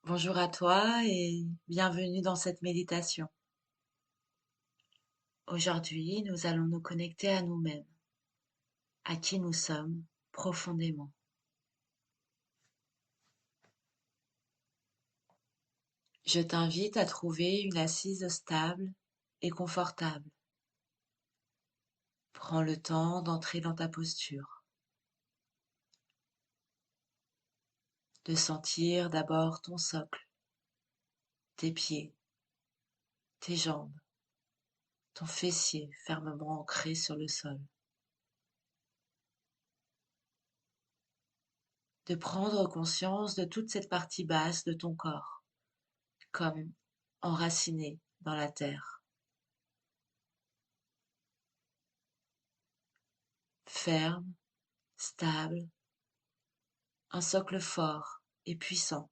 Bonjour à toi et bienvenue dans cette méditation. Aujourd'hui, nous allons nous connecter à nous-mêmes, à qui nous sommes profondément. Je t'invite à trouver une assise stable et confortable. Prends le temps d'entrer dans ta posture, de sentir d'abord ton socle, tes pieds, tes jambes, ton fessier fermement ancré sur le sol. De prendre conscience de toute cette partie basse de ton corps, comme enracinée dans la terre. Ferme, stable, un socle fort et puissant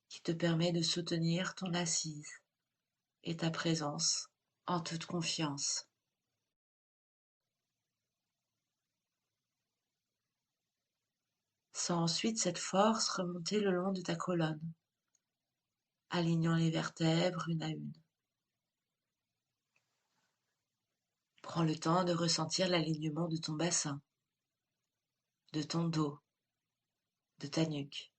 qui te permet de soutenir ton assise et ta présence en toute confiance. Sens ensuite cette force remonter le long de ta colonne, alignant les vertèbres une à une. Prends le temps de ressentir l'alignement de ton bassin, de ton dos, de ta nuque.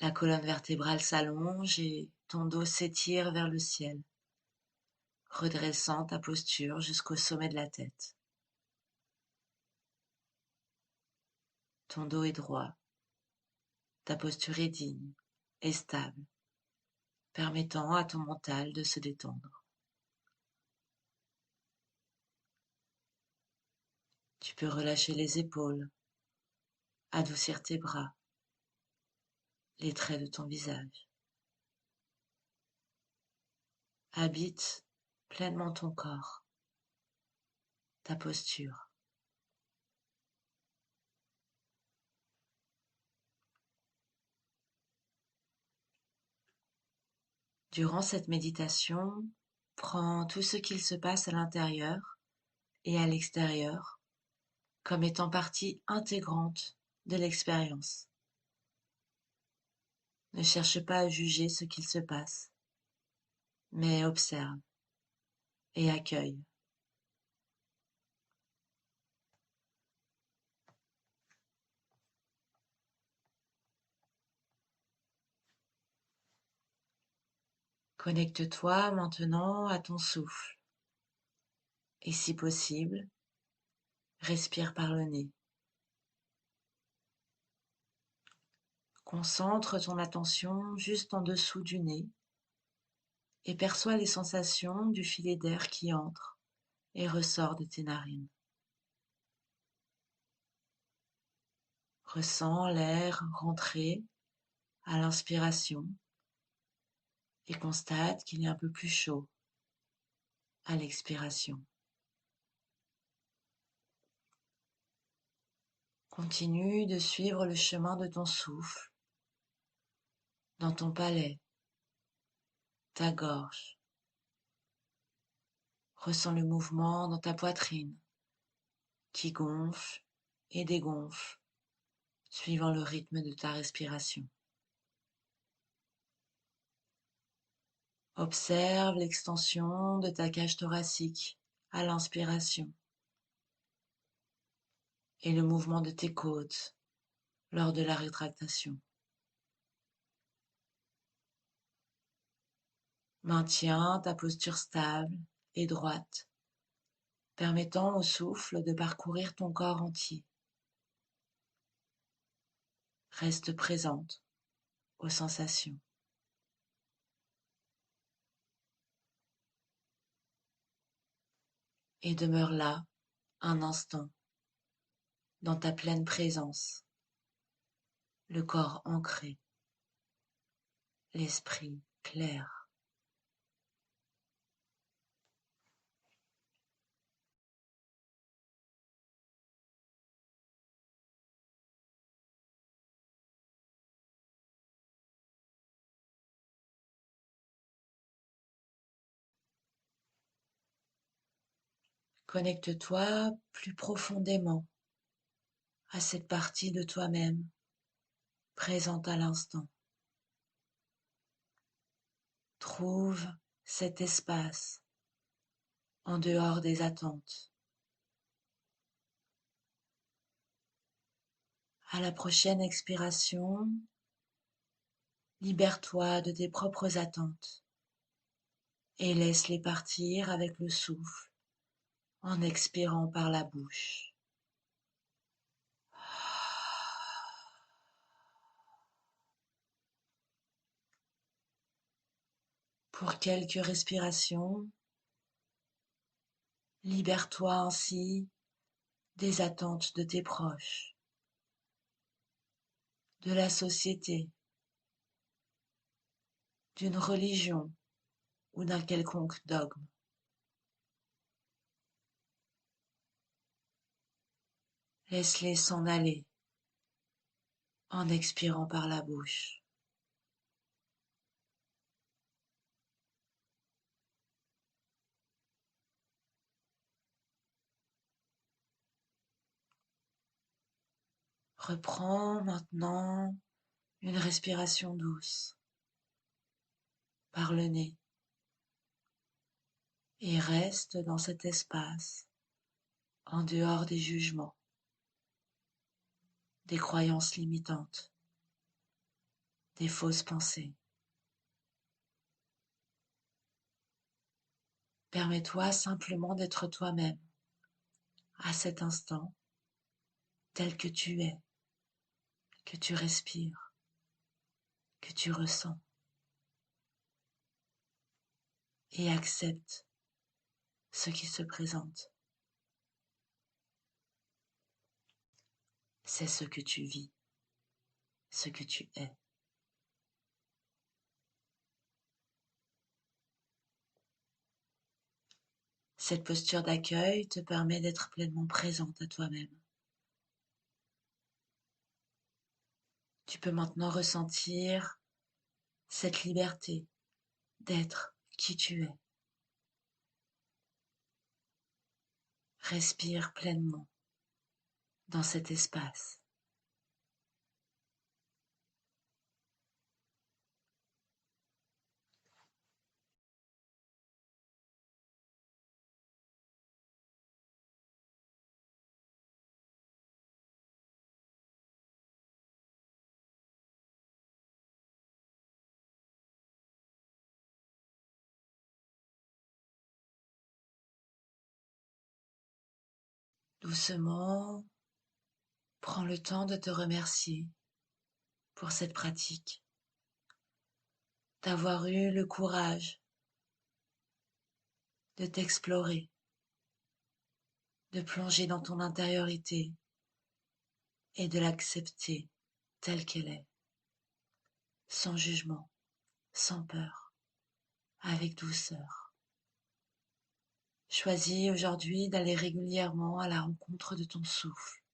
La colonne vertébrale s'allonge et ton dos s'étire vers le ciel, redressant ta posture jusqu'au sommet de la tête. Ton dos est droit, ta posture est digne et stable, permettant à ton mental de se détendre. Tu peux relâcher les épaules, adoucir tes bras, les traits de ton visage. Habite pleinement ton corps, ta posture. Durant cette méditation, prends tout ce qu'il se passe à l'intérieur et à l'extérieur comme étant partie intégrante de l'expérience. Ne cherche pas à juger ce qu'il se passe, mais observe et accueille. Connecte-toi maintenant à ton souffle et si possible, respire par le nez. Concentre ton attention juste en dessous du nez et perçois les sensations du filet d'air qui entre et ressort de tes narines. Ressens l'air rentrer à l'inspiration et constate qu'il est un peu plus chaud à l'expiration. Continue de suivre le chemin de ton souffle dans ton palais, ta gorge. Ressens le mouvement dans ta poitrine qui gonfle et dégonfle suivant le rythme de ta respiration. Observe l'extension de ta cage thoracique à l'inspiration et le mouvement de tes côtes lors de la rétractation. Maintiens ta posture stable et droite, permettant au souffle de parcourir ton corps entier. Reste présente aux sensations. Et demeure là un instant, dans ta pleine présence, le corps ancré, l'esprit clair. Connecte-toi plus profondément à cette partie de toi-même présente à l'instant. Trouve cet espace en dehors des attentes. À la prochaine expiration, libère-toi de tes propres attentes et laisse-les partir avec le souffle en expirant par la bouche. Pour quelques respirations, libère-toi ainsi des attentes de tes proches, de la société, d'une religion ou d'un quelconque dogme. Laisse-les s'en aller en expirant par la bouche. Reprends maintenant une respiration douce par le nez et reste dans cet espace en dehors des jugements, des croyances limitantes, des fausses pensées. Permets-toi simplement d'être toi-même à cet instant, tel que tu es, que tu respires, que tu ressens, et accepte ce qui se présente. C'est ce que tu vis, ce que tu es. Cette posture d'accueil te permet d'être pleinement présente à toi-même. Tu peux maintenant ressentir cette liberté d'être qui tu es. Respire pleinement dans cet espace. Doucement, prends le temps de te remercier pour cette pratique, d'avoir eu le courage de t'explorer, de plonger dans ton intériorité et de l'accepter telle qu'elle est, sans jugement, sans peur, avec douceur. Choisis aujourd'hui d'aller régulièrement à la rencontre de ton souffle,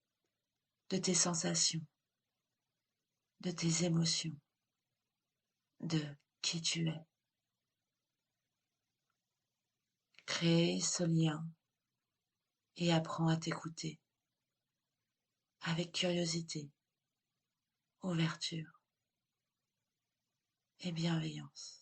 de tes sensations, de tes émotions, de qui tu es. Crée ce lien et apprends à t'écouter avec curiosité, ouverture et bienveillance.